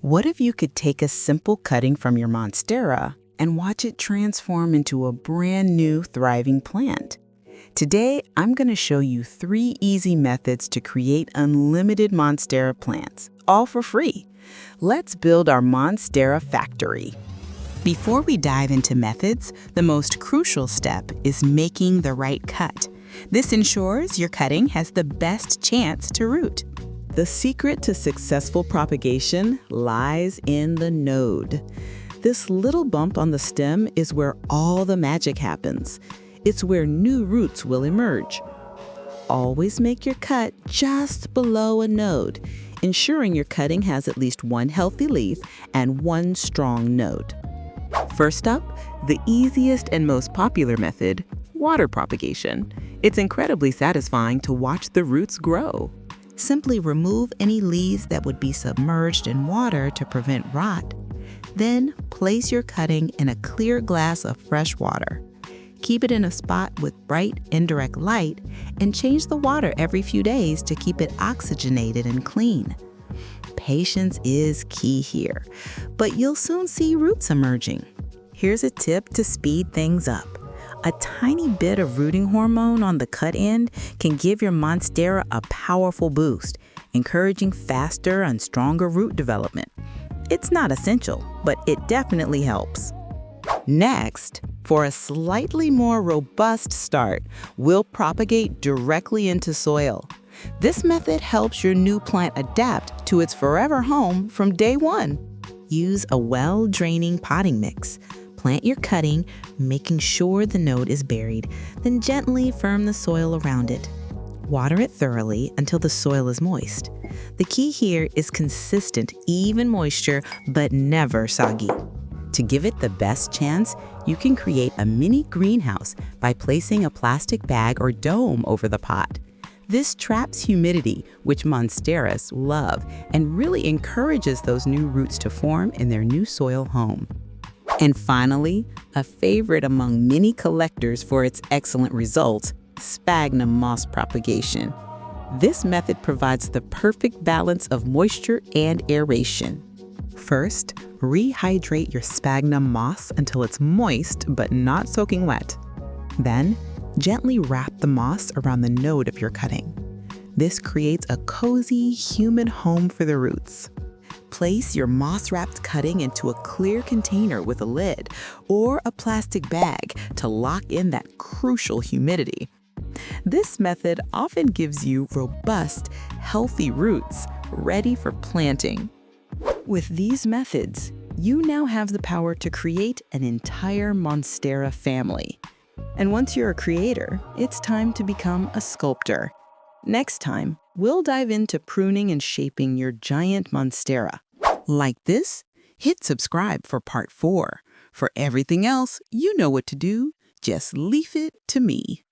What if you could take a simple cutting from your Monstera and watch it transform into a brand new thriving plant? Today, I'm going to show you 3 easy methods to create unlimited Monstera plants, all for free. Let's build our Monstera factory. Before we dive into methods, the most crucial step is making the right cut. This ensures your cutting has the best chance to root. The secret to successful propagation lies in the node. This little bump on the stem is where all the magic happens. It's where new roots will emerge. Always make your cut just below a node, ensuring your cutting has at least one healthy leaf and one strong node. First up, the easiest and most popular method, water propagation. It's incredibly satisfying to watch the roots grow. Simply remove any leaves that would be submerged in water to prevent rot. Then place your cutting in a clear glass of fresh water. Keep it in a spot with bright, indirect light and change the water every few days to keep it oxygenated and clean. Patience is key here, but you'll soon see roots emerging. Here's a tip to speed things up. A tiny bit of rooting hormone on the cut end can give your Monstera a powerful boost, encouraging faster and stronger root development. It's not essential, but it definitely helps. Next, for a slightly more robust start, we'll propagate directly into soil. This method helps your new plant adapt to its forever home from day one. Use a well-draining potting mix. Plant your cutting, making sure the node is buried, then gently firm the soil around it. Water it thoroughly until the soil is moist. The key here is consistent, even moisture, but never soggy. To give it the best chance, you can create a mini greenhouse by placing a plastic bag or dome over the pot. This traps humidity, which Monsteras love, and really encourages those new roots to form in their new soil home. And finally, a favorite among many collectors for its excellent results, sphagnum moss propagation. This method provides the perfect balance of moisture and aeration. First, rehydrate your sphagnum moss until it's moist but not soaking wet. Then, gently wrap the moss around the node of your cutting. This creates a cozy, humid home for the roots. Place your moss-wrapped cutting into a clear container with a lid or a plastic bag to lock in that crucial humidity. This method often gives you robust, healthy roots ready for planting. With these methods, you now have the power to create an entire Monstera family. And once you're a creator, it's time to become a sculptor. Next time, we'll dive into pruning and shaping your giant Monstera. Like this? Hit subscribe for part 4. For everything else, you know what to do. Just leave it to me.